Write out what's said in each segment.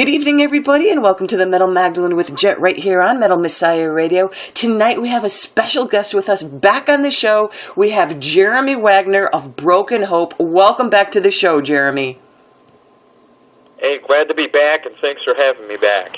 Good evening, everybody, and welcome to the Metal Magdalene with Jet right here on Metal Messiah Radio. Tonight we have a special guest with us back on the show. We have Jeremy Wagner of Broken Hope. Welcome back to the show, Jeremy. Hey, glad to be back, and thanks for having me back.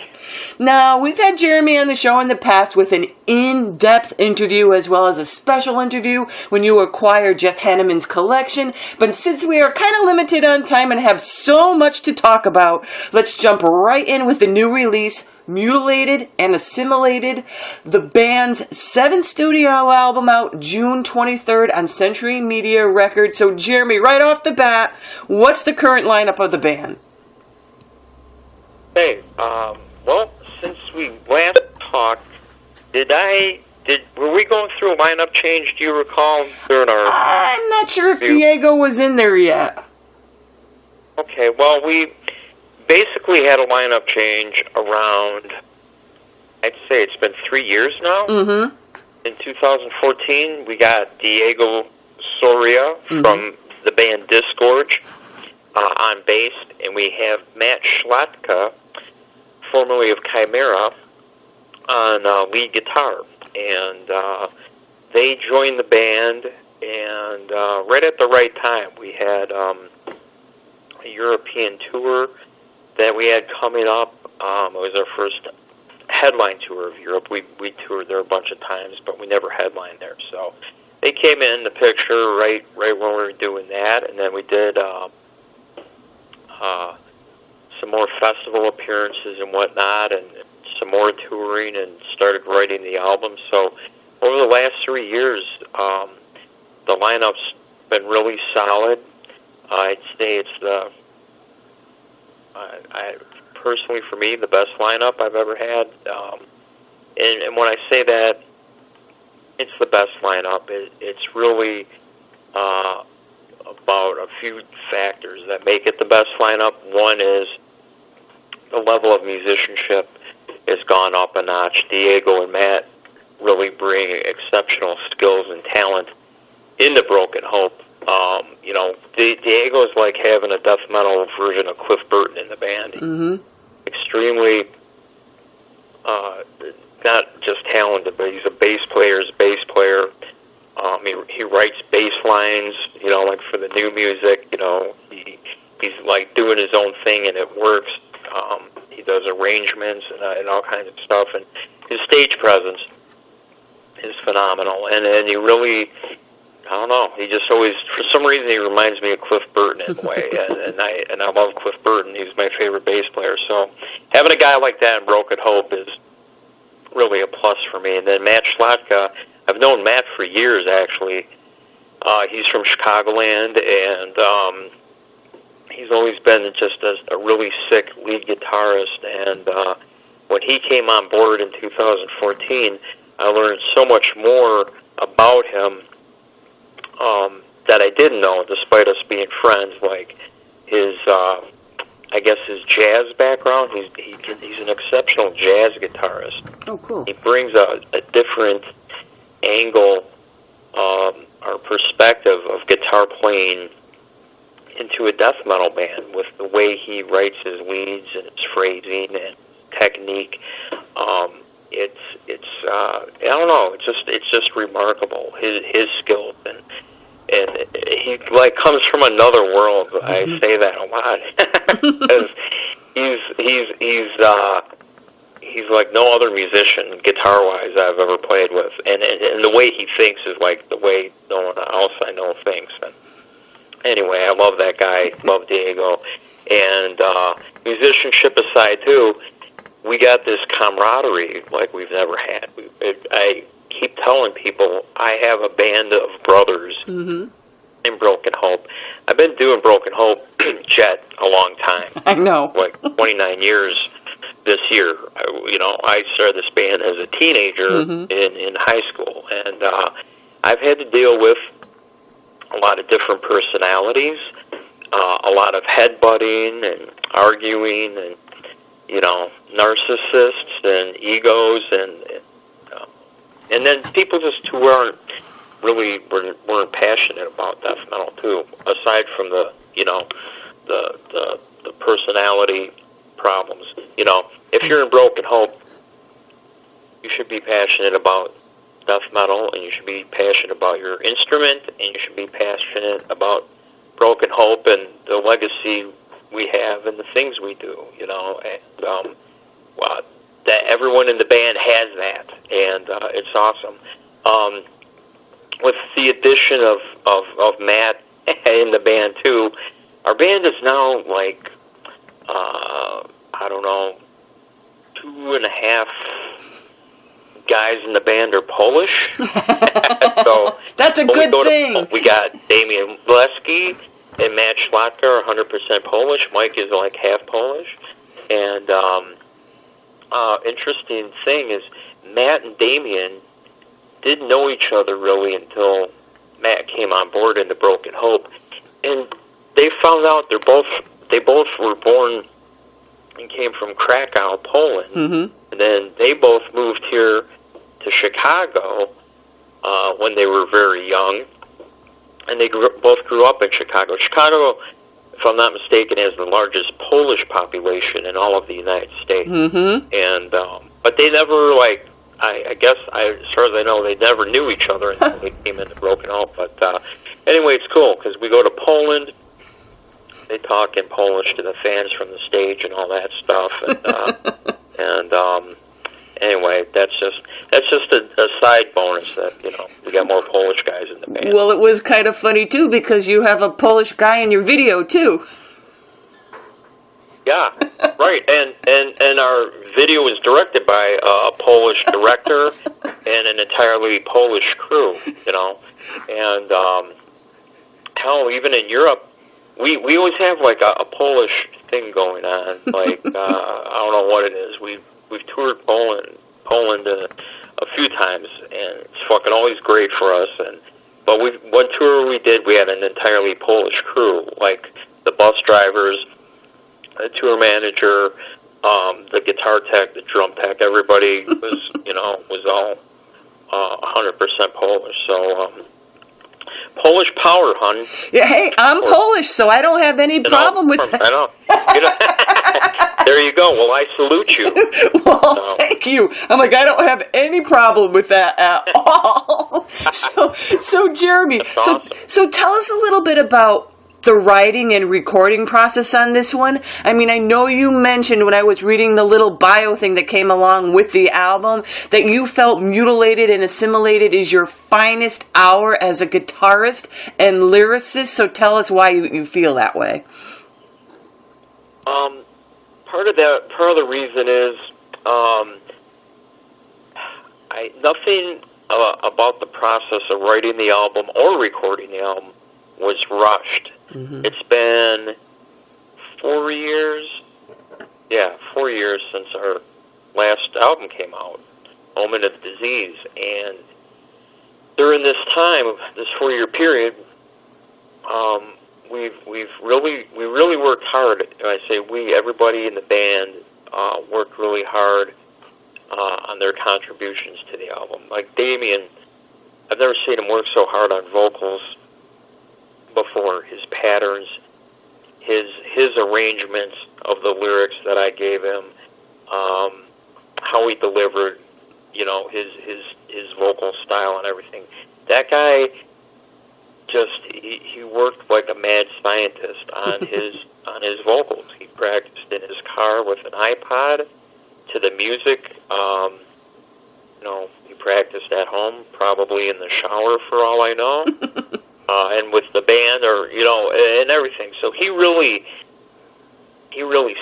Now, we've had Jeremy on the show in the past with an in-depth interview as well as a special interview when you acquired Jeff Hanneman's collection. But since we are kind of limited on time and have so much to talk about, let's jump right in with the new release, Mutilated and Assimilated, the band's 7th studio album out June 23rd on Century Media Records. So, Jeremy, right off the bat, what's the current lineup of the band? Hey, well, since we last talked, were we going through a lineup change, do you recall, during our... I'm not sure if Diego was in there yet. Okay, well, we basically had a lineup change around, I'd say it's been 3 years now. Mm-hmm. In 2014, we got Diego Soria from the band Disgorge on bass, and we have Matt Schlatka, formerly of Chimera, on lead guitar. And they joined the band, and right at the right time. We had a European tour that we had coming up. It was our first headline tour of Europe. We toured there a bunch of times, but we never headlined there. So they came in the picture right when we were doing that, and then we did some more festival appearances and whatnot, and some more touring, and started writing the album. So over the last 3 years, the lineup's been really solid. I'd say it's personally for me, the best lineup I've ever had. And when I say that, it's the best lineup. It's really about a few factors that make it the best lineup. One is the level of musicianship has gone up a notch. Diego and Matt really bring exceptional skills and talent into Broken Hope. Diego is like having a death metal version of Cliff Burton in the band. Mm-hmm. Extremely, not just talented, but he's a bass player's bass player. He writes bass lines, like for the new music. He's like doing his own thing, and it works. He does arrangements and all kinds of stuff, and his stage presence is phenomenal. And he really, I don't know, he just always, for some reason, he reminds me of Cliff Burton in a way, and I love Cliff Burton. He's my favorite bass player. So having a guy like that in Broken Hope is really a plus for me. And then Matt Schlatka, I've known Matt for years, actually. He's from Chicagoland, and he's always been just a really sick lead guitarist. And when he came on board in 2014, I learned so much more about him that I didn't know, despite us being friends. Like his, I guess his jazz background. He's an exceptional jazz guitarist. Oh, cool. He brings a different angle or perspective of guitar playing into a death metal band with the way he writes his leads and his phrasing and technique. It's I don't know. It's just remarkable, his skills, and he like comes from another world. I say that a lot because he's like no other musician guitar-wise I've ever played with, and the way he thinks is like the way no one else I know thinks. And anyway, I love that guy, love Diego, and musicianship aside too, we got this camaraderie like we've never had. I keep telling people I have a band of brothers in Broken Hope. I've been doing Broken Hope, Jet, a long time. I know. Like 29 years this year. I started this band as a teenager in high school, and I've had to deal with a lot of different personalities, a lot of headbutting and arguing, and narcissists and egos, and then people just who weren't passionate about death metal too. Aside from the personality problems. You know, if you're in Broken Hope, you should be passionate about death metal, and you should be passionate about your instrument, and you should be passionate about Broken Hope and the legacy we have and the things we do, you know. And that everyone in the band has that, and it's awesome. With the addition of Matt in the band, too, our band is now, like, I don't know, 2.5 guys in the band are Polish. So that's a good thing. We got Damian Leski and Matt Schlatka are 100% Polish. Mike is like half Polish. And interesting thing is Matt and Damian didn't know each other really until Matt came on board into Broken Hope. And they found out they both were born and came from Krakow, Poland. Mm-hmm. And then they both moved here to Chicago when they were very young. And they both grew up in Chicago. Chicago, if I'm not mistaken, has the largest Polish population in all of the United States. Mm-hmm. And but they never, like, I guess, as far as I know, they never knew each other until they came into Broken Hope. But anyway, it's cool because we go to Poland. They talk in Polish to the fans from the stage and all that stuff. And anyway, that's just a side bonus that, you know, we got more Polish guys in the band. Well, it was kind of funny too because you have a Polish guy in your video too. Yeah, right. And our video was directed by a Polish director and an entirely Polish crew, you know. And hell, even in Europe, we always have like a Polish thing going on. Like I don't know what it is. We've toured Poland a few times, and it's fucking always great for us. But one tour we did, we had an entirely Polish crew, like the bus drivers, the tour manager, the guitar tech, the drum tech. Everybody was all 100% Polish. So Polish power, hon. Yeah, hey, I'm Polish, so I don't have any problem with that. I know. There you go. Well, I salute you. Well, thank you. I'm like, I don't have any problem with that at all. So Jeremy, awesome. so tell us a little bit about the writing and recording process on this one. I mean, I know you mentioned when I was reading the little bio thing that came along with the album that you felt Mutilated and Assimilated is your finest hour as a guitarist and lyricist. So tell us why you feel that way. Part of the reason is nothing about the process of writing the album or recording the album was rushed. Mm-hmm. It's been 4 years. Yeah, 4 years since our last album came out, Omen of Disease, and during this time, this 4-year period, we really worked hard. And I say we, everybody in the band, worked really hard on their contributions to the album. Like Damien, I've never seen him work so hard on vocals before. His patterns, his arrangements of the lyrics that I gave him, how he delivered, you know, his vocal style and everything. That guy he worked like a mad scientist on his vocals. He practiced in his car with an iPod to the music. You know, he practiced at home, probably in the shower for all I know. And with the band, or you know, and everything. So he really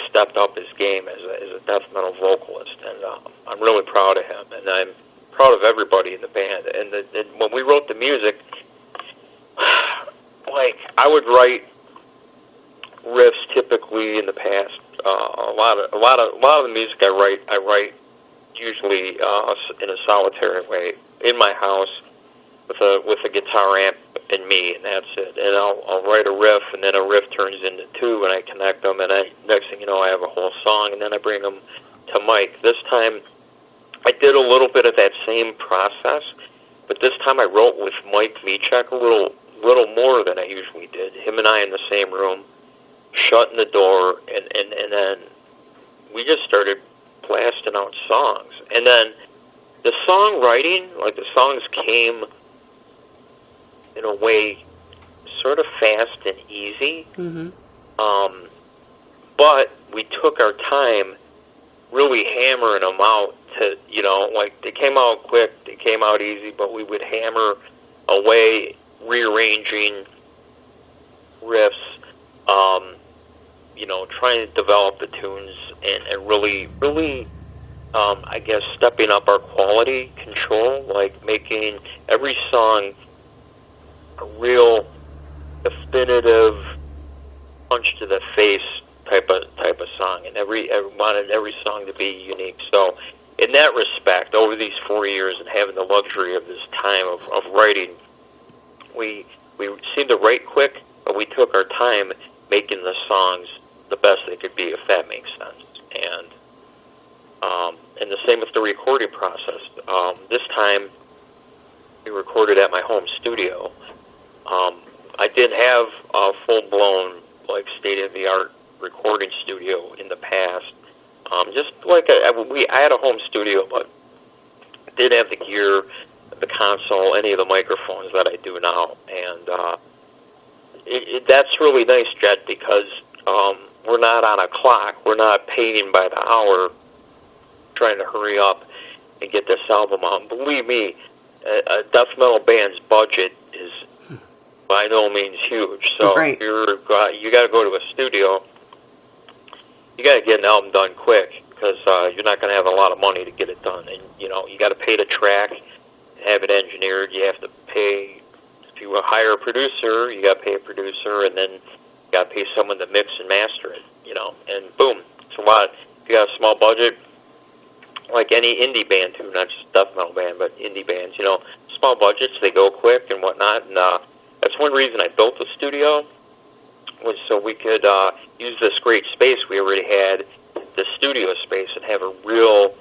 stepped up his game as a death metal vocalist, and I'm really proud of him, and I'm proud of everybody in the band. And when we wrote the music, like I would write riffs typically in the past. A lot of the music I write usually in a solitary way in my house with a guitar amp and me, and that's it. And I'll write a riff, and then a riff turns into two, and I connect them, and next thing you know, I have a whole song, and then I bring them to Mike. This time, I did a little bit of that same process, but this time I wrote with Mike Michek a little more than I usually did. Him and I in the same room, shutting the door, and then just started blasting out songs. And then the songwriting, like the songs came in a way sort of fast and easy. Mm-hmm. But we took our time really hammering them out to, like they came out quick, they came out easy, but we would hammer away, rearranging riffs, trying to develop the tunes and really, I guess, stepping up our quality control, like making every song a real definitive punch to the face type of song, and every wanted every song to be unique. So in that respect, over these 4 years and having the luxury of this time of writing, we seemed to write quick, but we took our time making the songs the best they could be, if that makes sense. And the same with the recording process. This time, we recorded at my home studio. I did have a full-blown, like, state-of-the-art recording studio in the past. Just like I had a home studio, but didn't have the gear, the console, any of the microphones that I do now. And that's really nice, Jet, because we're not on a clock. We're not paying by the hour, trying to hurry up and get this album out. And believe me, a death metal band's budget is by no means huge. So right. You got to go to a studio. You got to get an album done quick, because you're not going to have a lot of money to get it done. And you got to pay to track, have it engineered. You have to pay, if you hire a producer, you got to pay a producer, and then you got to pay someone to mix and master it. And boom, it's a lot. If you got a small budget, like any indie band too, not just death metal band, but indie bands, small budgets, they go quick and whatnot. And that's one reason I built the studio, was so we could use this great space we already had, the studio space, and have a real,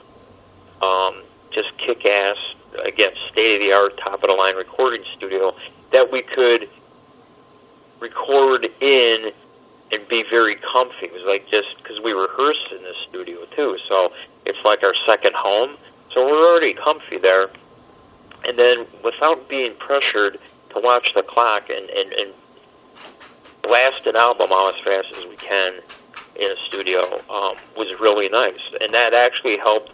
just kick-ass, again, state-of-the-art, top-of-the-line recording studio that we could record in and be very comfy. It was like, just because we rehearse in the studio too, so it's like our second home. So we're already comfy there. And then without being pressured to watch the clock and blast an album out as fast as we can in a studio was really nice. And that actually helped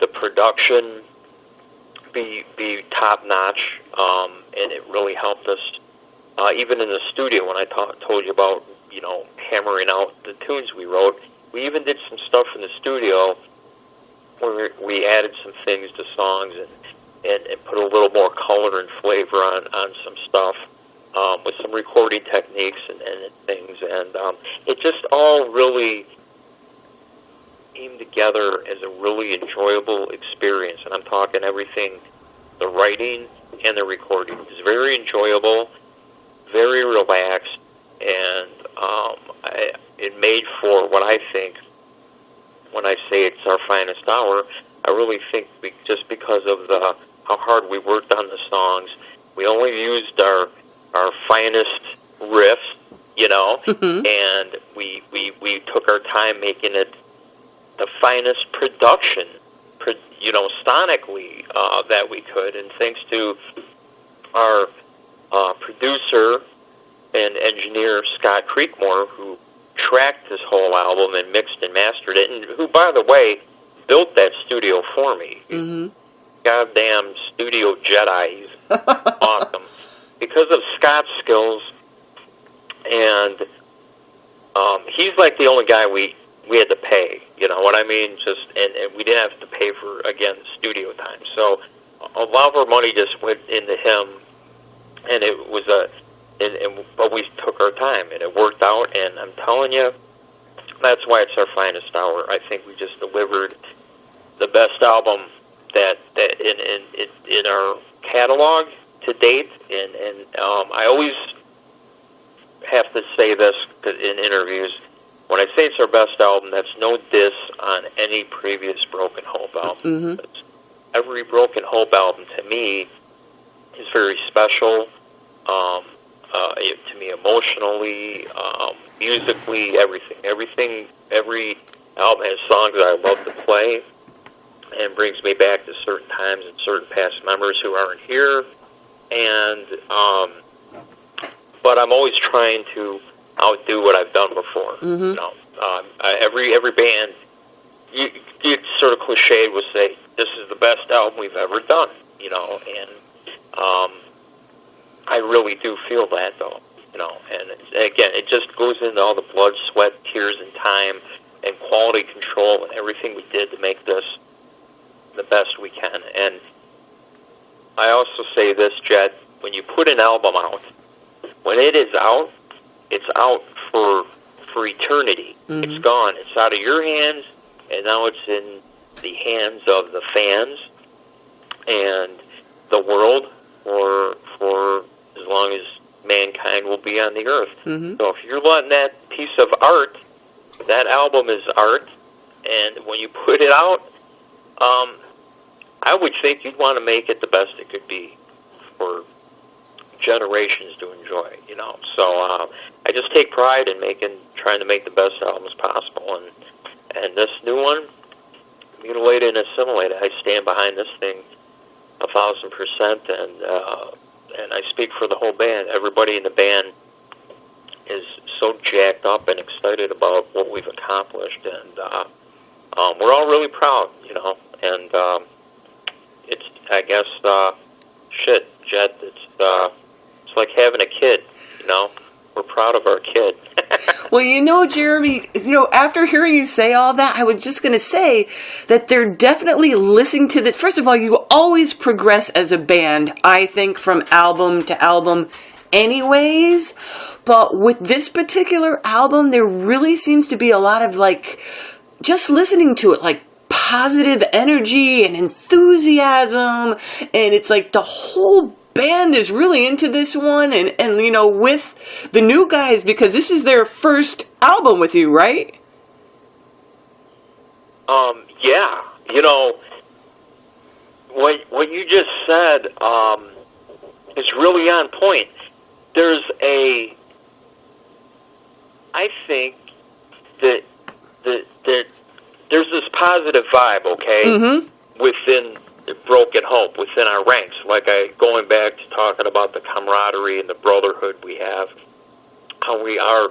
the production be top-notch, and it really helped us even in the studio when I told you about, hammering out the tunes we wrote. We even did some stuff in the studio where we added some things to songs and put a little more color and flavor on some stuff with some recording techniques and things. And it just all really came together as a really enjoyable experience. And I'm talking everything, the writing and the recording. It was very enjoyable, very relaxed, and it made for what I think, when I say it's our finest hour, I really think just because of how hard we worked on the songs, we only used our finest riffs, and we took our time making it the finest production, sonically, that we could. And thanks to our producer and engineer, Scott Creekmore, who tracked this whole album and mixed and mastered it, and who, by the way, built that studio for me. Mm-hmm. Goddamn studio Jedi. He's awesome. Because of Scott's skills, and he's like the only guy we had to pay, you know what I mean? And we didn't have to pay for, again, studio time. So a lot of our money just went into him, and it was but we took our time, and it worked out, and I'm telling you, that's why it's our finest hour. I think we just delivered the best album that in our catalog to date, and I always have to say this in interviews. When I say it's our best album, that's no diss on any previous Broken Hope album. Mm-hmm. Every Broken Hope album, to me, is very special. To me, emotionally, musically, everything. Every album has songs that I love to play and brings me back to certain times and certain past members who aren't here. And but I'm always trying to outdo what I've done before. You know, every band, you sort of cliched would say, "This is the best album we've ever done." You know, and I really do feel that, though. You know, and again, it just goes into all the blood, sweat, tears, and time, and quality control, and everything we did to make this the best we can. And I also say this, Jet, when you put an album out, when it is out, it's out for eternity. It's gone. It's out of your hands, and now it's in the hands of the fans and the world for as long as mankind will be on the earth. So if you're letting that piece of art, that album is art, and when you put it out, I would think you'd want to make it the best it could be for generations to enjoy, you know. So I just take pride in trying to make the best albums possible, and this new one, Mutilated and Assimilated, I stand behind this thing 1,000%, and I speak for the whole band. Everybody in the band is so jacked up and excited about what we've accomplished, and we're all really proud, you know. And it's, I guess, shit, Jet. It's like having a kid, you know. We're proud of our kid. Well, you know, Jeremy, you know, after hearing you say all that, I was just going to say that they're definitely listening to this. First of all, you always progress as a band, I think, from album to album anyways. But with this particular album, there really seems to be a lot of, like, just listening to it, like, positive energy and enthusiasm. And it's like the whole band is really into this one, and you know, with the new guys, because this is their first album with you, right? Yeah, you know, what you just said is really on point. I think that there's this positive vibe, okay, within Broken Hope, within our ranks. Like going back to talking about the camaraderie and the brotherhood we have, how we are,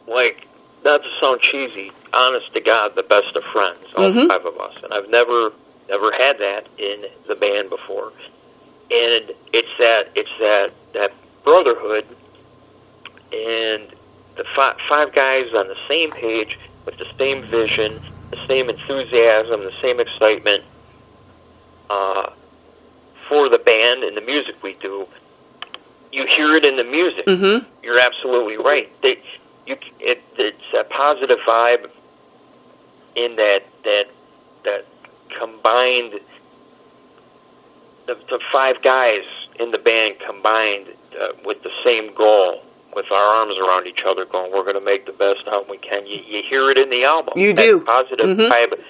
like, not to sound cheesy, honest to God, the best of friends, all five of us. And I've never had that in the band before. And it's that brotherhood, and the five guys on the same page with the same vision, the same enthusiasm, the same excitement for the band and the music we do. You hear it in the music. You're absolutely right. It's a positive vibe in that combined, the five guys in the band combined with the same goal, with our arms around each other, going, we're going to make the best album we can. You hear it in the album. You do. Positive vibe.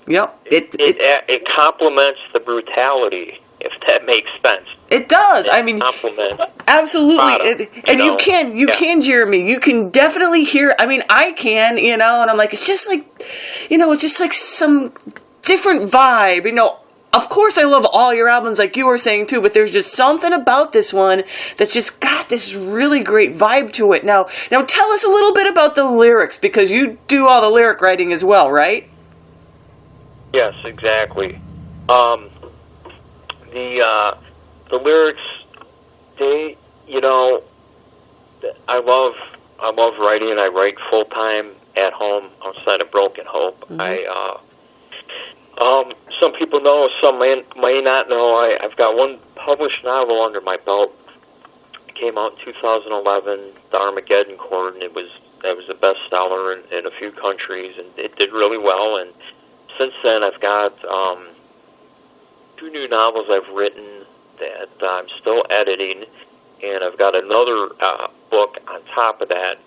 Yep. It complements the brutality, if that makes sense. It does. I mean, absolutely. And you can, Jeremy. You can definitely hear. I mean, I can, you know, and I'm like, it's just like, you know, it's just like some different vibe, you know. Of course, I love all your albums, like you were saying too, but there's just something about this one that's just got this really great vibe to it. Now, tell us a little bit about the lyrics, because you do all the lyric writing as well, right? Yes, exactly. The lyrics, they, you know, I love writing. I write full time at home outside of Broken Hope. Some people know, some may not know. I've got one published novel under my belt. It came out in 2011, The Armageddon Court, and that was a bestseller in a few countries, and it did really well. And since then, I've got 2 new novels I've written that I'm still editing, and I've got another book on top of that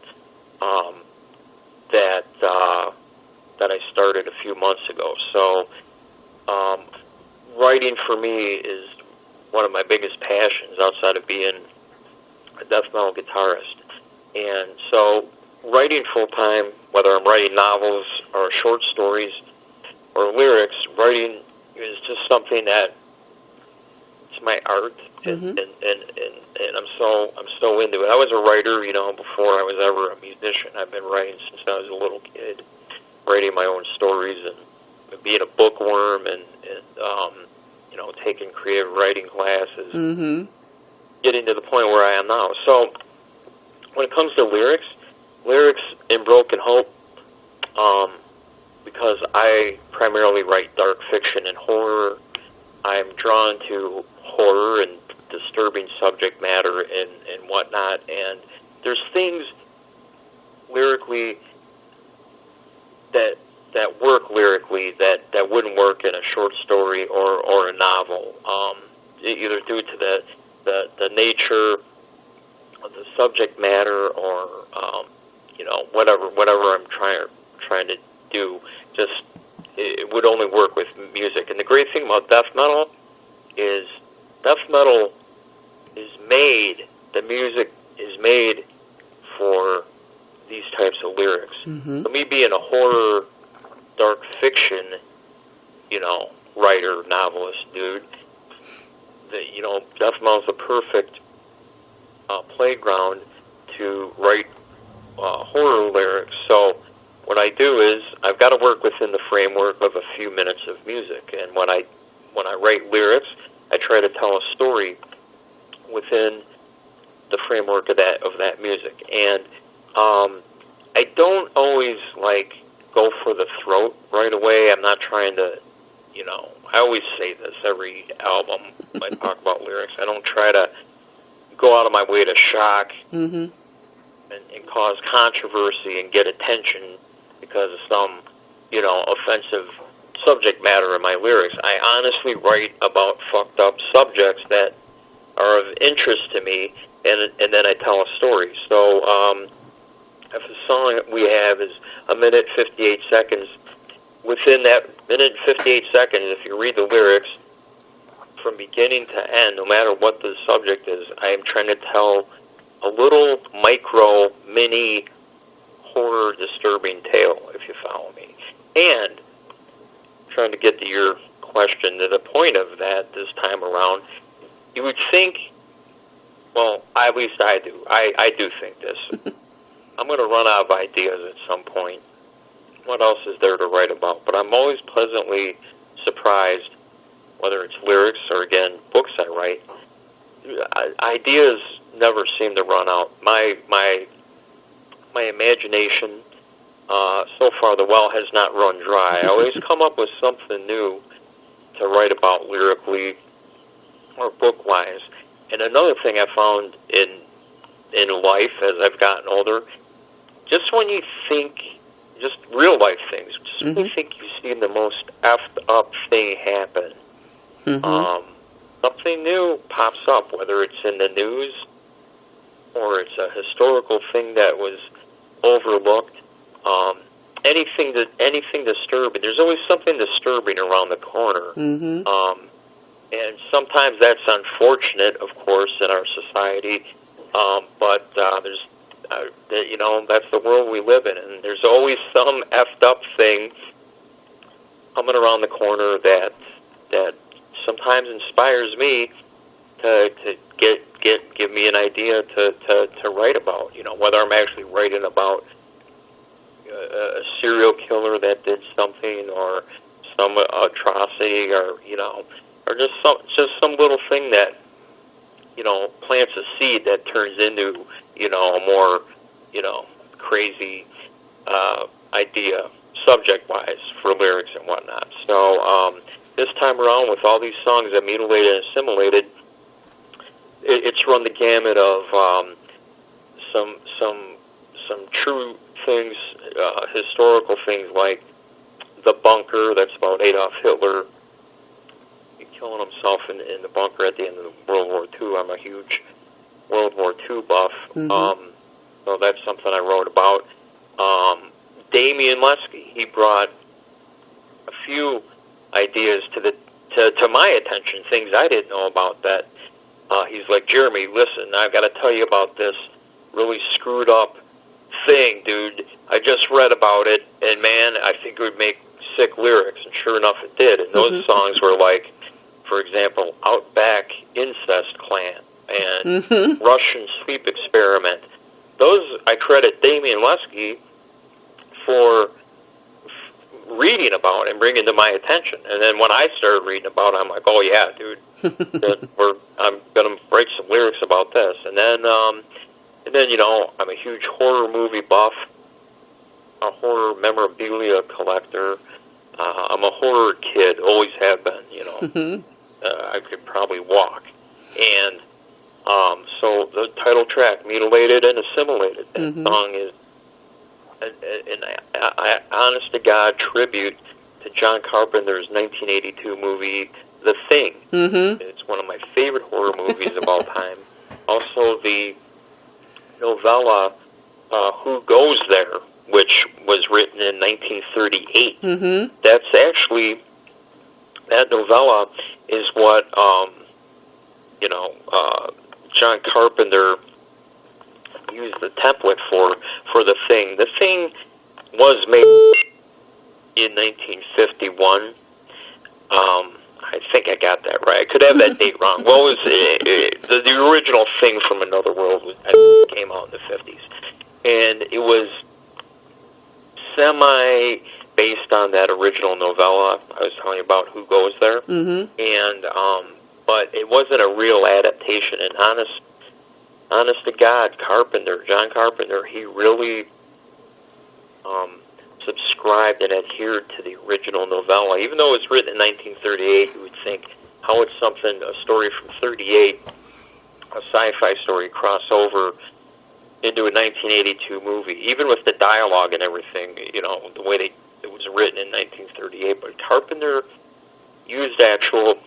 that I started a few months ago. So writing for me is one of my biggest passions outside of being a death metal guitarist. And so writing full-time, whether I'm writing novels or short stories or lyrics, writing is just something that it's my art, and I'm so into it. I was a writer, before I was ever a musician. I've been writing since I was a little kid, writing my own stories and being a bookworm and taking creative writing classes, getting to the point where I am now. So when it comes to lyrics in Broken Hope, because I primarily write dark fiction and horror, I'm drawn to horror and disturbing subject matter and whatnot, and there's things lyrically that work lyrically that wouldn't work in a short story or a novel, either due to the nature of the subject matter or whatever I'm trying to do. Just it would only work with music. And the great thing about death metal is the music is made for these types of lyrics. So me being a horror, dark fiction, writer, novelist, dude, death metal is a perfect playground to write horror lyrics. So what I do is I've got to work within the framework of a few minutes of music, and when I write lyrics, I try to tell a story within the framework of that music. And I don't always go for the throat right away. I'm not trying to, I always say this every album I talk about lyrics. I don't try to go out of my way to shock and cause controversy and get attention because of some, offensive subject matter in my lyrics. I honestly write about fucked up subjects that are of interest to me, and then I tell a story. So if the song that we have is a minute 58 seconds, within that minute 58 seconds, if you read the lyrics from beginning to end, no matter what the subject is, I am trying to tell a little micro, mini, horror disturbing tale, if you follow me. And trying to get to your question, to the point of that this time around, you would think, well, at least I do. I do think this. I'm going to run out of ideas at some point. What else is there to write about? But I'm always pleasantly surprised, whether it's lyrics or, again, books I write. Ideas never seem to run out. My imagination, so far the well has not run dry. I always come up with something new to write about lyrically or book-wise. And another thing I found in life as I've gotten older, just when you think, just real life things, just when you think you've seen the most effed up thing happen, something new pops up, whether it's in the news or it's a historical thing that was overlooked. Anything disturbing. There's always something disturbing around the corner. And sometimes that's unfortunate, of course, in our society. But there's, that's the world we live in, and there's always some effed up thing coming around the corner that sometimes inspires me to give me an idea to write about. Whether I'm actually writing about a serial killer that did something, or some atrocity, or just some little thing that plants a seed that turns into a more crazy idea subject-wise for lyrics and whatnot. So this time around, with all these songs that Mutilated and Assimilated, it's run the gamut of some true things, historical things like the bunker. That's about Adolf Hitler killing himself in the bunker at the end of World War II. I'm a huge World War II buff, so that's something I wrote about. Damian Lesky, he brought a few ideas to my attention, things I didn't know about that. He's like, Jeremy, listen, I've got to tell you about this really screwed up Thing, dude. I just read about it, and man, I think it would make sick lyrics, and sure enough, it did. And those songs were like, for example, Outback Incest Clan and Russian Sleep Experiment. Those I credit Damian Lesky for reading about and bringing to my attention. And then when I started reading about it, I'm like, oh yeah, dude, I'm gonna write some lyrics about this. And then you know, I'm a huge horror movie buff, a horror memorabilia collector. I'm a horror kid, always have been. You know, I could probably walk, and so the title track, "Mutilated and Assimilated," that song is an honest to God tribute to John Carpenter's 1982 movie, The Thing. It's one of my favorite horror movies of all time. Also, the novella Who Goes There, which was written in 1938. That's actually, that novella is what, you know, John Carpenter used the template for The Thing. The Thing was made in 1951. I think I got that right. I could have that date wrong. Well, it was the original Thing from Another World came out in the 50s. And it was semi-based on that original novella I was telling you about, Who Goes There. And, but it wasn't a real adaptation. And honest to God, John Carpenter, he really subscribed and adhered to the original novella. Even though it was written in 1938, you would think, how would a story from 38, a sci-fi story, cross over into a 1982 movie? Even with the dialogue and everything, you know, the way it was written in 1938. But Carpenter used actual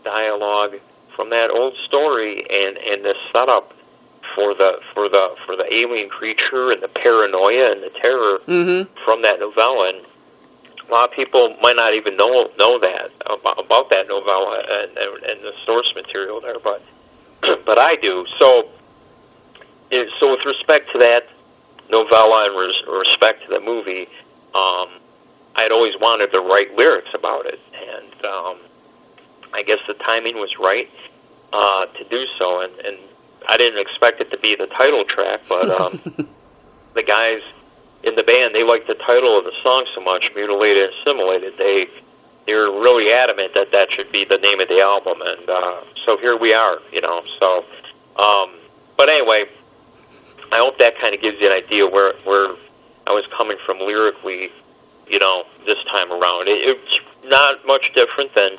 dialogue from that old story and the setup for the alien creature and the paranoia and the terror from that novella. And a lot of people might not even know that about that novella and the source material there, but I do. So with respect to that novella and respect to the movie, I'd always wanted to write lyrics about it, and I guess the timing was right to do so, and I didn't expect it to be the title track, but the guys in the band, they liked the title of the song so much, Mutilated and Assimilated, they were really adamant that should be the name of the album, and so here we are, you know. So, but anyway, I hope that kind of gives you an idea where I was coming from lyrically, you know, this time around. It's not much different than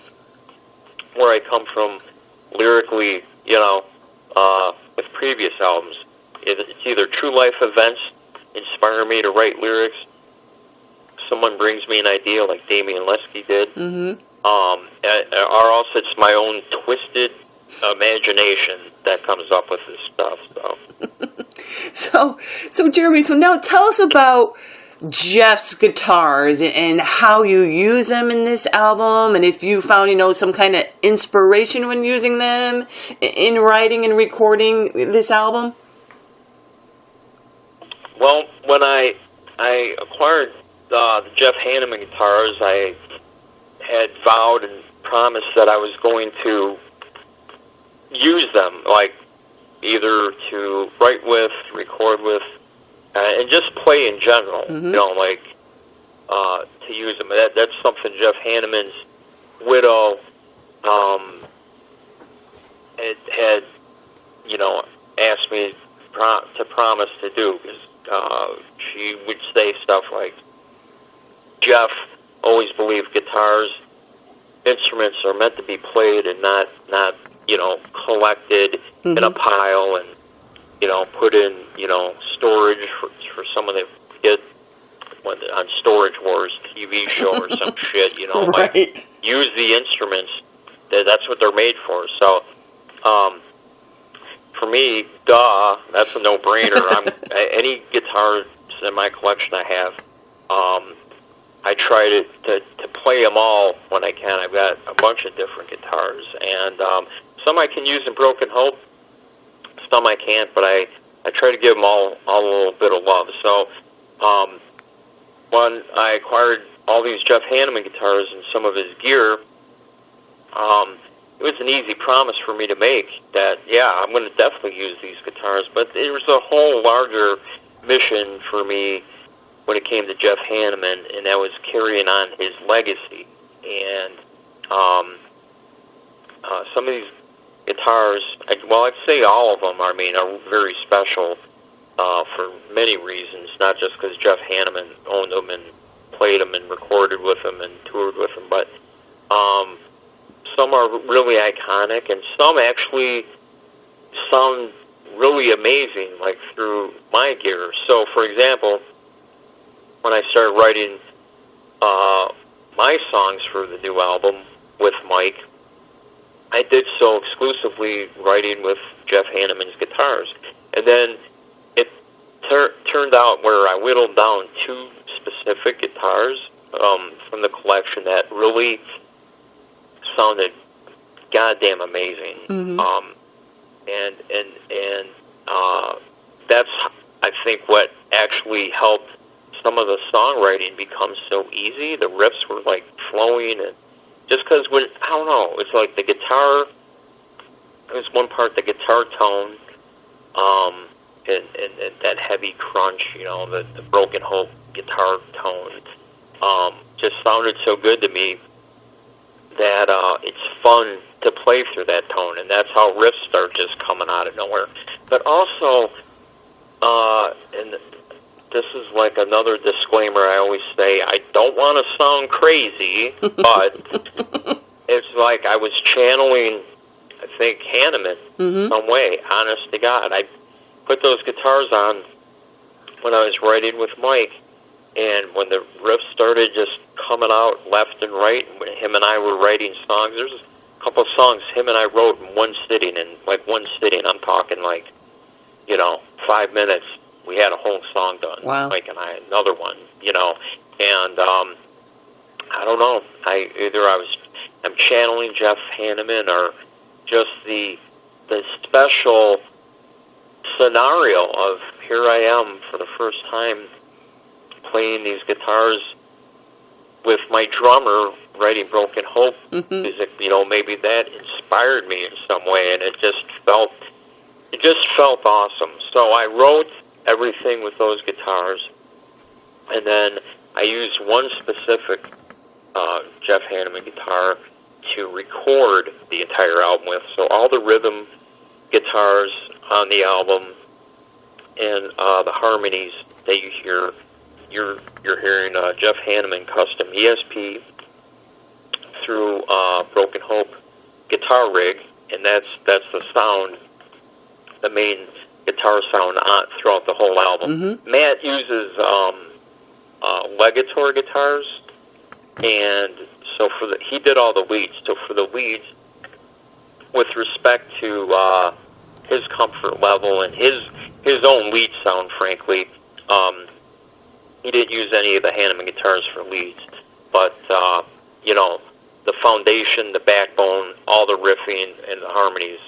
where I come from lyrically, you know, with previous albums. It's either true life events inspire me to write lyrics, someone brings me an idea like Damian Lesky did, or else it's my own twisted imagination that comes up with this stuff. So Jeremy, so now tell us about Jeff's guitars and how you use them in this album, and if you found, you know, some kind of inspiration when using them in writing and recording this album. Well, when I acquired the Jeff Hanneman guitars, I had vowed and promised that I was going to use them, like either to write with, record with, and just play in general, you know, like to use them. That's something Jeff Hanneman's widow had, you know, asked me to promise to do, because she would say stuff like, Jeff always believed guitars, instruments are meant to be played and not you know, collected in a pile and, you know, put in, you know, storage for someone to get on Storage Wars TV show or some shit, you know, right. Like, use the instruments. That's what they're made for. So, for me, that's a no-brainer. Any guitars in my collection I have, I try to play them all when I can. I've got a bunch of different guitars, and some I can use in Broken Hope, some I can't, but I I try to give them all a little bit of love. So when I acquired all these Jeff Hanneman guitars and some of his gear, it was an easy promise for me to make that, yeah, I'm going to definitely use these guitars. But there was a whole larger mission for me when it came to Jeff Hanneman, and that was carrying on his legacy. And some of these guitars, I'd say all of them, are very special for many reasons, not just because Jeff Hanneman owned them and played them and recorded with them and toured with them, but some are really iconic, and some actually sound really amazing, like through my gear. So, for example, when I started writing my songs for the new album with Mike, I did so exclusively writing with Jeff Hanneman's guitars. And then it turned out where I whittled down 2 specific guitars from the collection that really sounded goddamn amazing. Mm-hmm. And that's, I think, what actually helped some of the songwriting become so easy. The riffs were like flowing, and just because I don't know, it's like the guitar. There's one part, the guitar tone, and that heavy crunch, the Broken Hope guitar tone, just sounded so good to me that it's fun to play through that tone, and that's how riffs start just coming out of nowhere. But also, and this is like another disclaimer I always say, I don't want to sound crazy, but it's like I was channeling, I think, Hanneman some way, honest to God. I put those guitars on when I was writing with Mike, and when the riffs started just coming out left and right, when him and I were writing songs, there's a couple of songs him and I wrote in one sitting, I'm talking like, 5 minutes, we had a whole song done. Wow. Mike and I, another one, and I don't know, I'm channeling Jeff Hanneman, or just the special scenario of here I am for the first time playing these guitars with my drummer writing Broken Hope music. Maybe that inspired me in some way, and it just felt awesome. So I wrote everything with those guitars, and then I used one specific Jeff Hanneman guitar to record the entire album with. So all the rhythm guitars on the album and the harmonies that you hear, you're hearing Jeff Hanneman custom ESP through Broken Hope guitar rig, and that's the sound, the main guitar sound throughout the whole album. Matt uses Legator guitars, and so he did all the leads. So for the leads, with respect to his comfort level and his own lead sound, frankly, he didn't use any of the Hanneman guitars for leads, but the foundation, the backbone, all the riffing and the harmonies,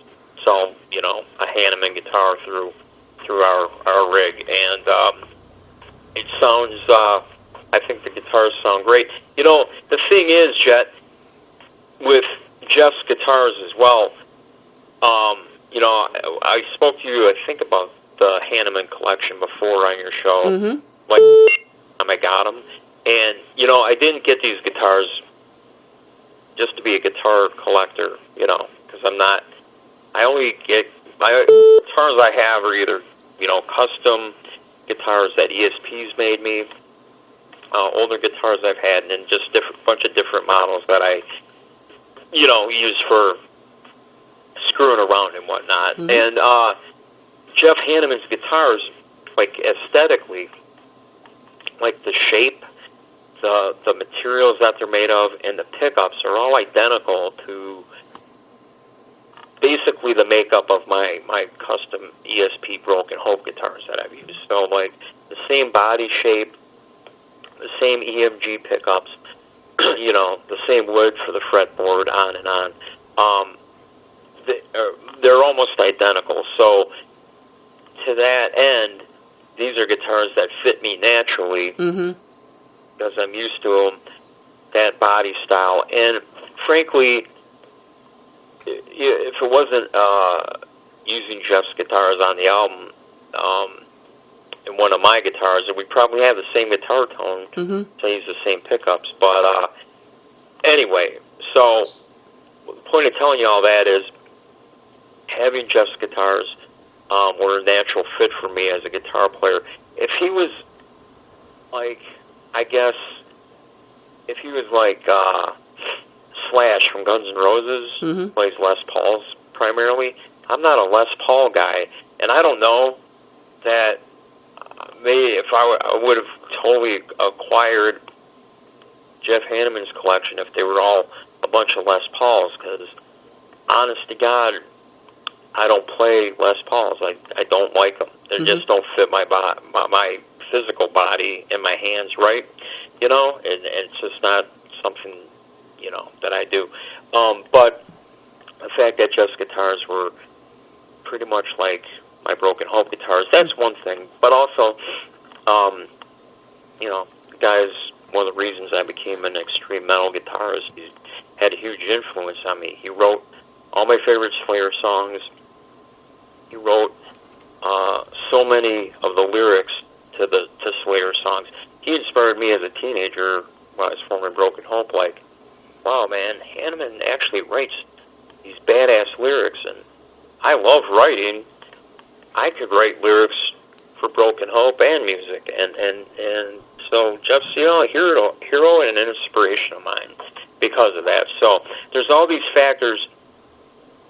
so a Hanneman guitar through our rig, and it sounds. I think the guitars sound great. The thing is, Jet, with Jeff's guitars as well. I spoke to you, I think, about the Hanneman collection before on your show. Like, I got them, and I didn't get these guitars just to be a guitar collector, because I'm not. I only get my guitars I have are either custom guitars that ESP's made me, older guitars I've had, and then just bunch of different models that I use for screwing around and whatnot. And Jeff Hanneman's guitars, like aesthetically, like the shape, the materials that they're made of, and the pickups are all identical to basically the makeup of my custom ESP Broken Hope guitars that I've used. So like the same body shape, the same EMG pickups, the same wood for the fretboard, on and on. They're almost identical. So to that end, these are guitars that fit me naturally because I'm used to them, that body style. And frankly, if it wasn't using Jeff's guitars on the album and one of my guitars, then we'd probably have the same guitar tone, so I use the same pickups. But anyway, so the point of telling you all that is having Jeff's guitars were a natural fit for me as a guitar player. If he was like, I guess, if he was like Slash from Guns N' Roses, plays Les Pauls primarily, I'm not a Les Paul guy, and I don't know that maybe if I would have totally acquired Jeff Hanneman's collection if they were all a bunch of Les Pauls, because honest to God, I don't play Les Pauls. I don't like them. They just don't fit my physical body and my hands right, you know, and it's just not something, you know, that I do. But the fact that Jeff's guitars were pretty much like my Broken Hope guitars, that's one thing. But also, you know, the guy's one of the reasons I became an extreme metal guitarist. He had a huge influence on me. He wrote all my favorite Slayer songs. He wrote so many of the lyrics to Slayer songs. He inspired me as a teenager when I was forming Broken Hope. Like, wow, man, Hanneman actually writes these badass lyrics, and I love writing. I could write lyrics for Broken Hope and music, and so Jeff's, you know, a hero and an inspiration of mine because of that. So there's all these factors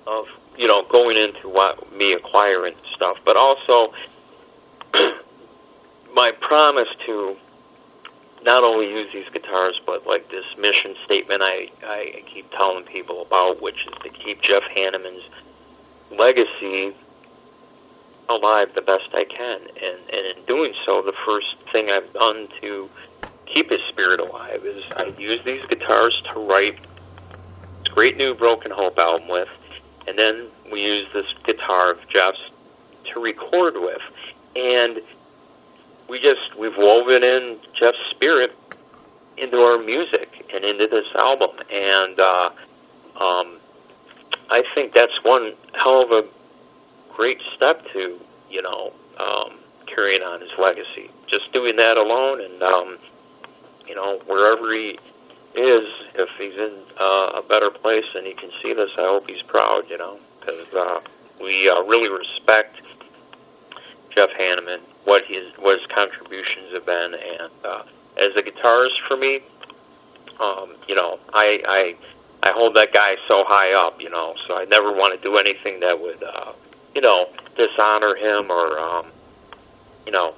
of, you know, going into me acquiring stuff, but also my promise to not only use these guitars, but like this mission statement I keep telling people about, which is to keep Jeff Hanneman's legacy alive the best I can. And in doing so, the first thing I've done to keep his spirit alive is I use these guitars to write this great new Broken Hope album with, and then we use this guitar of Jeff's to record with. And we've woven in Jeff's spirit into our music and into this album. And I think that's one hell of a great step to, you know, carrying on his legacy. Just doing that alone, and, you know, wherever he is, if he's in a better place and he can see this, I hope he's proud, you know, because we really respect Jeff Hanneman, what his contributions have been, and as a guitarist for me, you know, I hold that guy so high up, you know, so I never want to do anything that would, you know, dishonor him or, you know,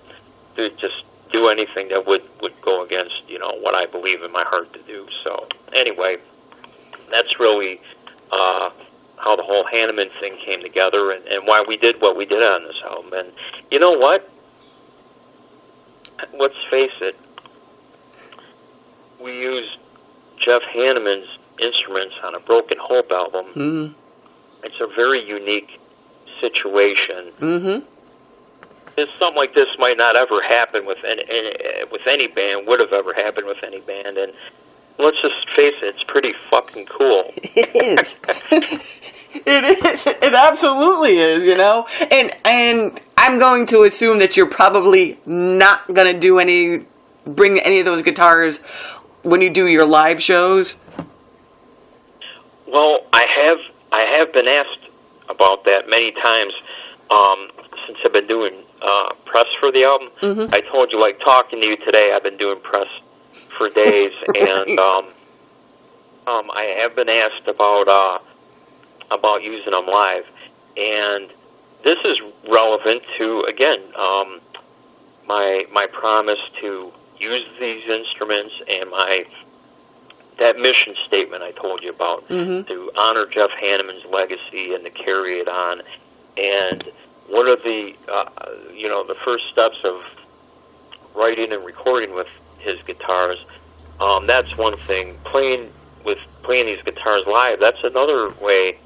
just do anything that would go against, you know, what I believe in my heart to do. So anyway, that's really how the whole Hanneman thing came together, and why we did what we did on this album. And you know what? Let's face it, we used Jeff Hanneman's instruments on a Broken Hope album. It's a very unique situation. Something like this might not ever happen with any band, would have ever happened with any band, and let's just face it, it's pretty fucking cool. It is. It is. It absolutely is, you know? And I'm going to assume that you're probably not going to bring any of those guitars when you do your live shows. Well, I have been asked about that many times since I've been doing press for the album. I told you, like talking to you today, I've been doing press for days, and I have been asked about using them live, and this is relevant to, again, my promise to use these instruments and that mission statement I told you about, to honor Jeff Hanneman's legacy and to carry it on. And one of the you know, the first steps of writing and recording with his guitars, that's one thing. Playing these guitars live, that's another way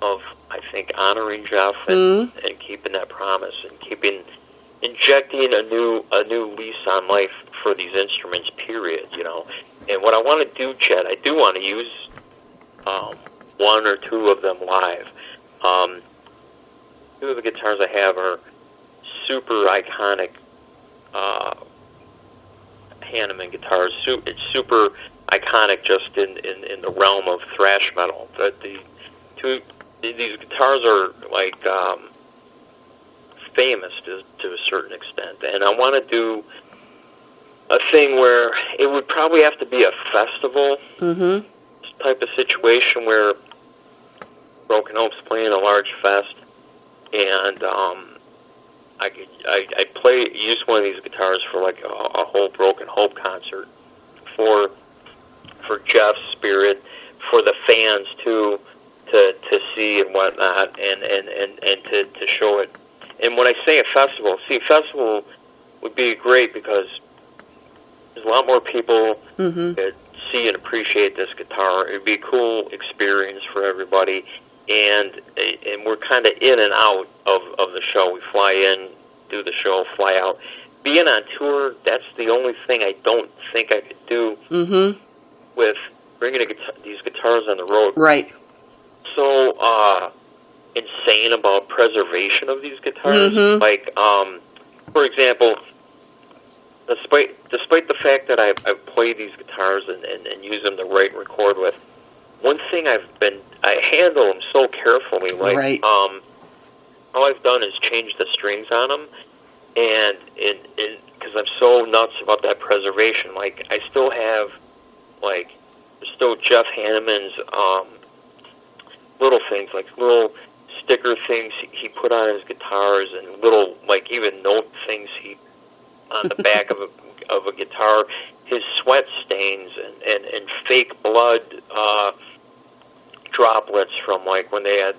I think, honoring Jeff and keeping that promise and injecting a new lease on life for these instruments. Period. And what I want to do, Chad, I do want to use one or two of them live. Two of the guitars I have are super iconic Hanneman guitars. It's super iconic just in the realm of thrash metal. These guitars are like famous to a certain extent, and I want to do a thing where it would probably have to be a festival type of situation where Broken Hope's playing a large fest, and I use one of these guitars for like a whole Broken Hope concert for Jeff's spirit, for the fans too, to see and whatnot, and to show it. And when I say a festival would be great because there's a lot more people that see and appreciate this guitar. It'd be a cool experience for everybody, and we're kind of in and out of the show. We fly in, do the show, fly out. Being on tour, that's the only thing I don't think I could do with bringing these guitars on the road. Right. So insane about preservation of these guitars. Like, for example, despite the fact that I've played these guitars and use them to write and record with, one thing I handle them so carefully. Like, all I've done is change the strings on them, and because I'm so nuts about that preservation. Like, I still have, like, there's still Jeff Hanneman's little things, like little sticker things he put on his guitars, and little, like, even note things he on the back of a guitar, his sweat stains and fake blood droplets from, like, when they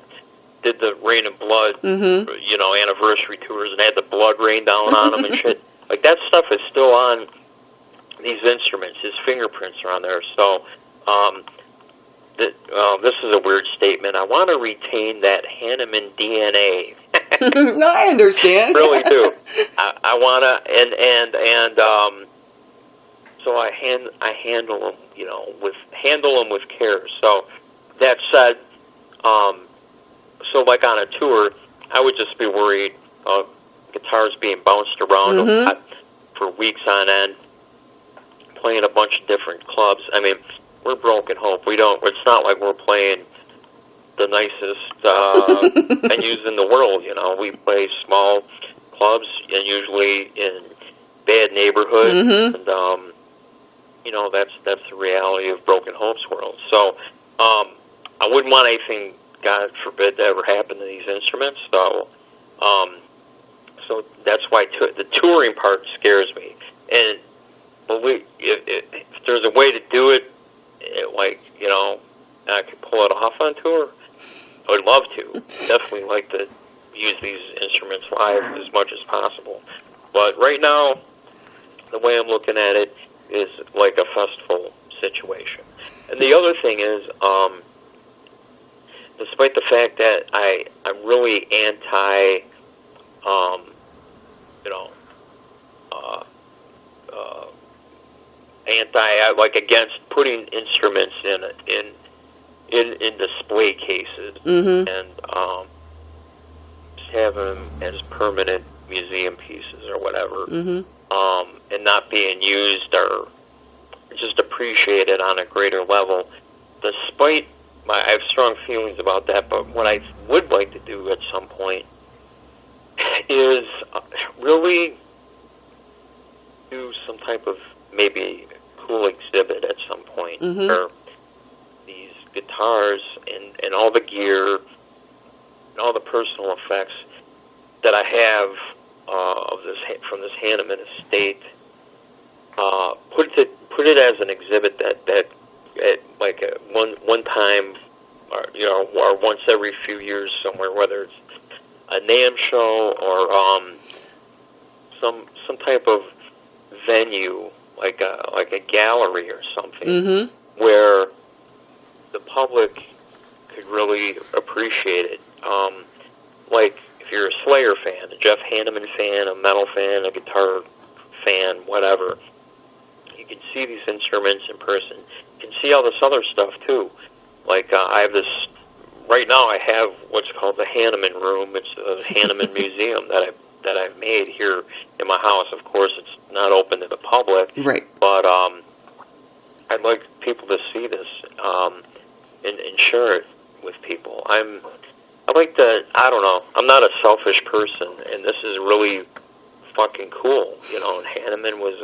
did the Rain of Blood, anniversary tours, and had the blood rain down on them and shit. Like, that stuff is still on these instruments. His fingerprints are on there. So, this is a weird statement. I want to retain that Hanneman DNA. No, I understand. Really do. I want to, so I handle them, handle them with care. So that said, so like on a tour, I would just be worried of guitars being bounced around a lot for weeks on end, playing a bunch of different clubs. I mean, we're Broken Hope. It's not like we're playing the nicest venues in the world. We play small clubs and usually in bad neighborhoods, and that's the reality of Broken Hope's world. So I wouldn't want anything, God forbid, to ever happen to these instruments. So so that's why the touring part scares me. And believe if there's a way to do it, I could pull it off on tour, I would love to. Definitely like to use these instruments live as much as possible. But right now, the way I'm looking at it is like a festival situation. And the other thing is, despite the fact that I'm really against putting instruments in display cases and just having them as permanent museum pieces or whatever, and not being used or just appreciated on a greater level. Despite I have strong feelings about that, but what I would like to do at some point is really do some type of maybe cool exhibit at some point where these guitars and all the gear and all the personal effects that I have from this Hanneman estate, put it as an exhibit that at like one time, or once every few years somewhere, whether it's a NAMM show or some type of venue, like a gallery or something, where the public could really appreciate it. Like, if you're a Slayer fan, a Jeff Hanneman fan, a metal fan, a guitar fan, whatever, you can see these instruments in person. You can see all this other stuff, too. Like, I have this, right now I have what's called the Hanneman Room. It's a Hanneman Museum that I've made here in my house. Of course, it's not open to the public. Right. But I'd like people to see this and share it with people. I like to, I don't know, I'm not a selfish person, and this is really fucking cool, you know, and Hanneman was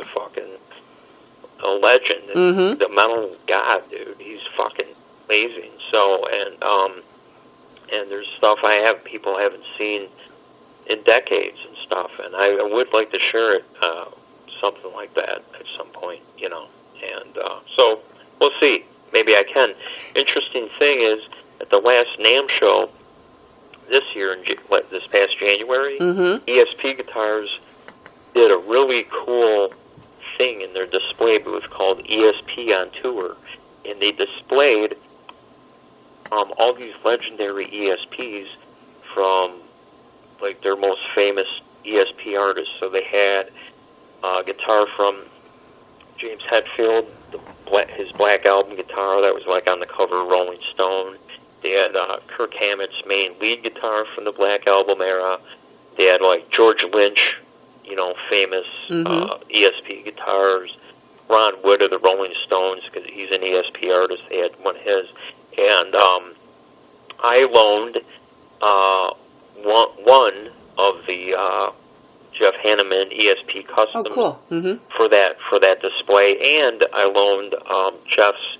a legend, and the metal god, dude, he's fucking amazing. So, and there's stuff people haven't seen in decades and stuff, and I would like to share it, something like that at some point, you know, and so we'll see, maybe I can. Interesting thing is, at the last NAMM show this year, this past January, ESP Guitars did a really cool thing in their display booth called ESP on Tour, and they displayed all these legendary ESPs from, like, their most famous ESP artists. So they had a guitar from James Hetfield, his Black Album guitar that was, like, on the cover of Rolling Stone. They had Kirk Hammett's main lead guitar from the Black Album era. They had, like, George Lynch, you know, famous ESP guitars. Ron Wood of the Rolling Stones, because he's an ESP artist. They had one of his. And I loaned one of the Jeff Hanneman ESP Customs for that display, and I loaned Jeff's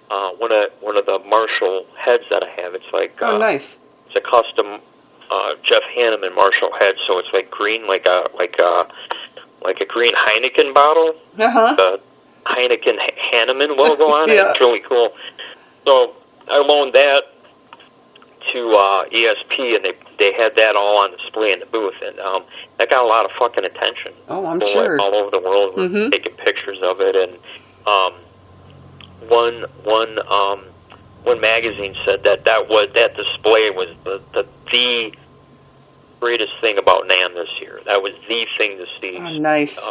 one of the Marshall heads that I have. It's like nice. It's a custom Jeff Hanneman Marshall head, so it's like green, like a green Heineken bottle. The Heineken Hanneman logo on it. It's really cool. So I loaned that to ESP, and they had that all on display in the booth, and that got a lot of fucking attention. Oh, I'm sure. All over the world were taking pictures of it, and one magazine said that display was the greatest thing about NAMM this year. That was the thing to see. Oh, nice.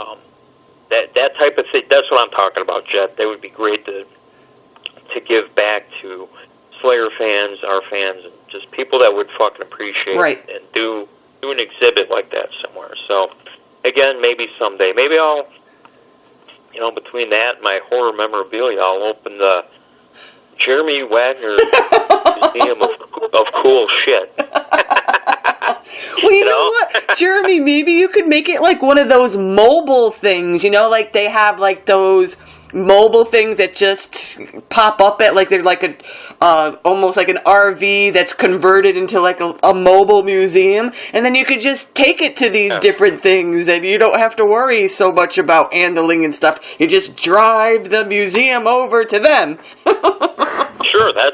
That type of thing. That's what I'm talking about, Jet. They would be great to give back to Slayer fans, our fans, and just people that would fucking appreciate it and do an exhibit like that somewhere. So, again, maybe someday. Maybe I'll, you know, between that and my horror memorabilia, I'll open the Jeremy Wagner Museum of Cool Shit. Well, you know what, Jeremy, maybe you could make it like one of those mobile things, you know, like they have like those mobile things that just pop up at, like, they're like a almost like an RV that's converted into like a mobile museum, and then you could just take it to these different things, and you don't have to worry so much about handling and stuff. You just drive the museum over to them. Sure, that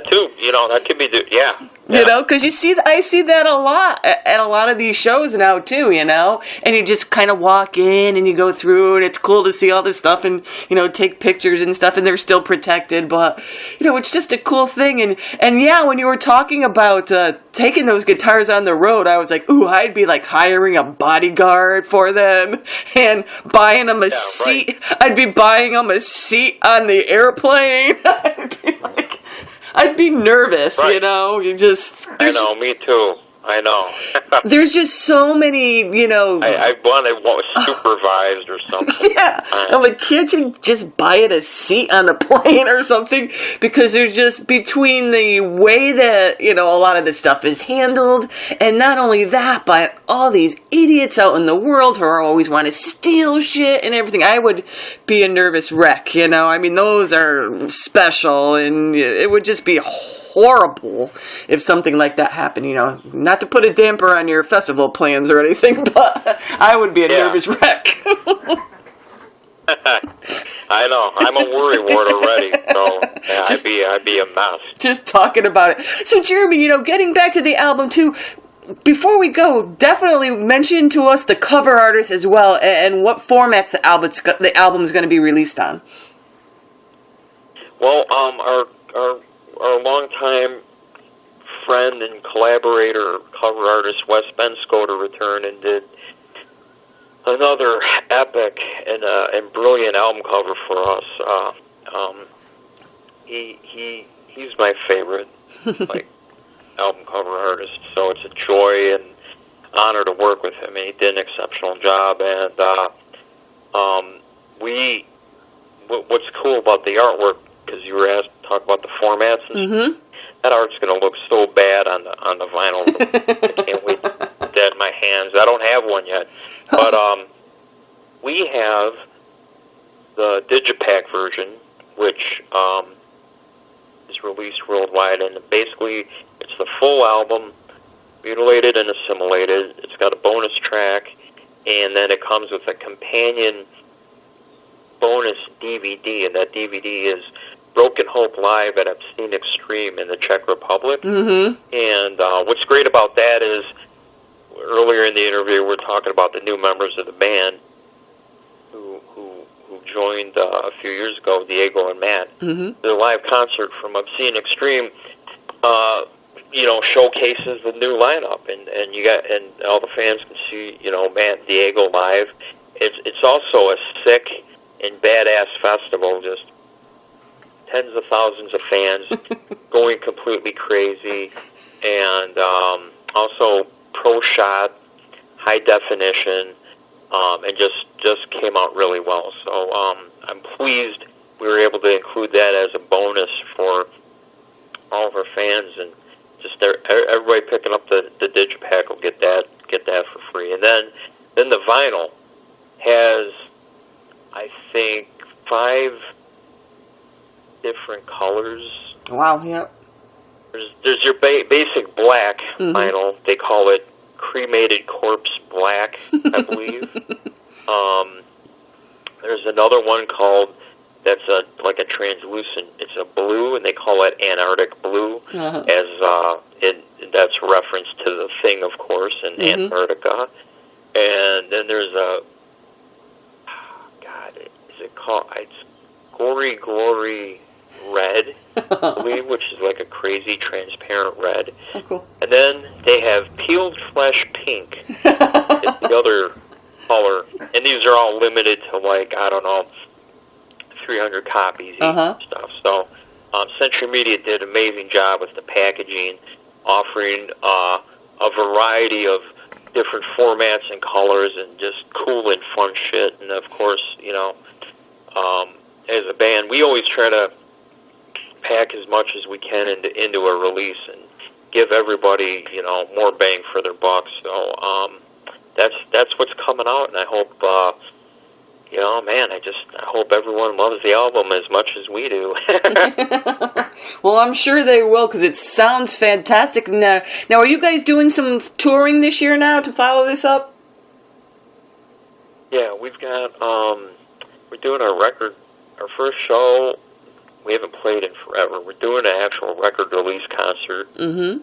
too. You know, that could be You know, because I see that a lot at a lot of these shows now too, you know, and you just kind of walk in and you go through, and it's cool to see all this stuff and, you know, take pictures and stuff, and they're still protected, but, you know, it's just a cool thing. And yeah, when you were talking about taking those guitars on the road, I was like, ooh, I'd be like hiring a bodyguard for them and buying them a seat. Right. I'd be buying them a seat on the airplane. I'd be nervous, you know. I know, me too. I know. There's just so many, you know. I want supervised or something. Yeah. I'm like, can't you just buy it a seat on the plane or something? Because there's just, between the way that, you know, a lot of this stuff is handled, and not only that, but all these idiots out in the world who always want to steal shit and everything, I would be a nervous wreck, you know. I mean, those are special, and it would just be horrible if something like that happened, you know. Not to put a damper on your festival plans or anything, but I would be a nervous wreck. I know. I'm a worrywart already, so I'd be a mess. Just talking about it. So, Jeremy, you know, getting back to the album too, before we go, definitely mention to us the cover artist as well, and what formats the album's going to be released on. Well, our longtime friend and collaborator, cover artist Wes Bensko to return and did another epic and brilliant album cover for us. He's my favorite like album cover artist, so it's a joy and honor to work with him. And he did an exceptional job. And what's cool about the artwork, because you were asked to talk about the formats, and that art's going to look so bad on the vinyl. I can't wait to get that in my hands. I don't have one yet, but we have the Digipack version, which is released worldwide, and basically it's the full album, Mutilated and Assimilated. It's got a bonus track, and then it comes with a companion bonus DVD, and that DVD is Broken Hope Live at Obscene Extreme in the Czech Republic. And what's great about that is, earlier in the interview, we're talking about the new members of the band who joined a few years ago, Diego and Matt. Their live concert from Obscene Extreme, showcases the new lineup, and all the fans can see, Matt and Diego live. It's also a sick and badass festival, just tens of thousands of fans going completely crazy, and also pro shot, high definition, and just came out really well. So I'm pleased we were able to include that as a bonus for all of our fans, and just everybody picking up the Digipack will get that for free. And then the vinyl has, I think, 5 different colors. Wow, yeah. There's your basic black vinyl. They call it cremated corpse black, I believe. There's another one called that's like a translucent. It's a blue, and they call it Antarctic blue, that's a reference to the Thing, of course, in Antarctica. And then there's it's Gory Glory Red, I believe, which is like a crazy transparent red. Oh, cool. And then they have Peeled Flesh Pink, it's the other color. And these are all limited to, 300 copies each and stuff. So Century Media did an amazing job with the packaging, offering a variety of different formats and colors and just cool and fun shit. And, of course, as a band, we always try to pack as much as we can into a release and give everybody, more bang for their buck. So that's what's coming out, and I hope, I hope everyone loves the album as much as we do. Well, I'm sure they will, because it sounds fantastic. Now, are you guys doing some touring this year now to follow this up? Yeah, we've got, we're doing our first show. We haven't played in forever. We're doing an actual record release concert in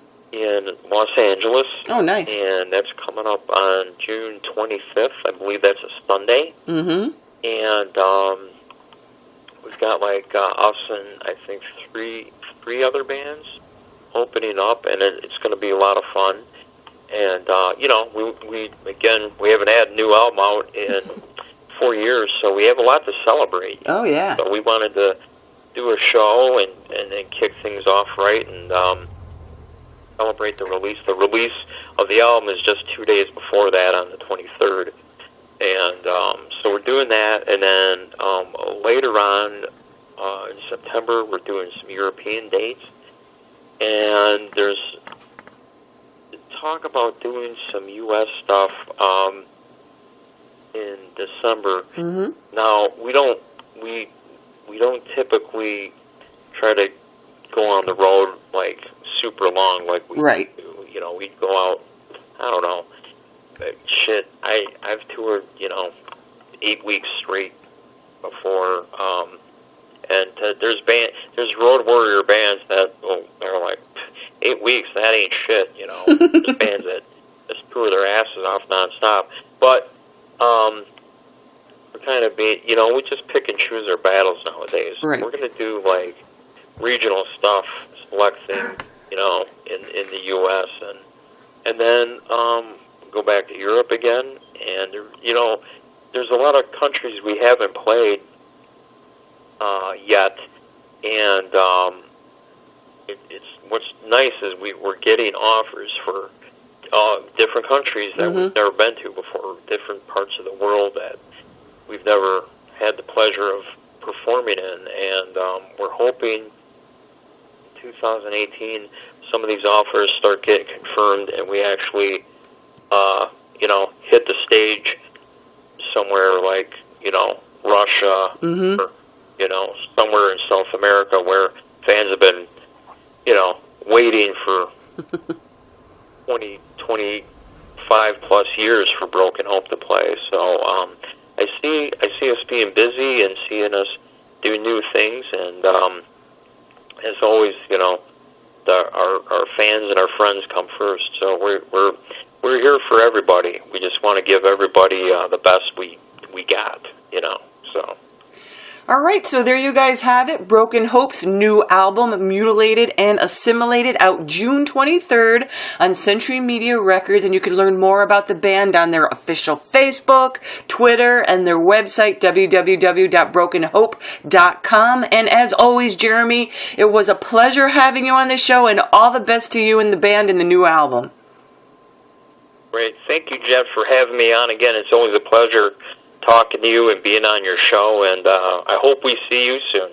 Los Angeles. Oh, nice. And that's coming up on June 25th. I believe that's a Sunday. And we've got us and I think three other bands opening up, and it's going to be a lot of fun. And we haven't had a new album out in 4 years, so we have a lot to celebrate. Oh yeah. So we wanted to do a show and then kick things off right and celebrate the release. The release of the album is just 2 days before that, on the 23rd. And so we're doing that, and then later on in September we're doing some European dates, and there's talk about doing some U.S. stuff in December. Now we don't typically try to go on the road super long like we do. We'd go out, I don't know. Shit, I've toured, 8 weeks straight before, and there's road warrior bands that are like 8 weeks. That ain't shit, There's bands that just tour their asses off nonstop. But we're kind of we just pick and choose our battles nowadays. Right. We're gonna do regional stuff, select things, in the U.S. and then go back to Europe again. And there's a lot of countries we haven't played yet, and it's what's nice is we're getting offers for different countries that we've never been to before, different parts of the world that we've never had the pleasure of performing in, and we're hoping 2018 some of these offers start getting confirmed and we actually hit the stage somewhere like Russia or somewhere in South America where fans have been waiting for 25 plus years for Broken Hope to play. So I see us being busy and seeing us do new things, and as always, our fans and our friends come first. So we're here for everybody. We just want to give everybody the best we got, So. All right, so there you guys have it. Broken Hope's new album, Mutilated and Assimilated, out June 23rd on Century Media Records, and you can learn more about the band on their official Facebook, Twitter, and their website, www.brokenhope.com. And as always, Jeremy, it was a pleasure having you on the show, and all the best to you and the band in the new album. Great. Thank you, Jeff, for having me on again. It's always a pleasure talking to you and being on your show, and I hope we see you soon.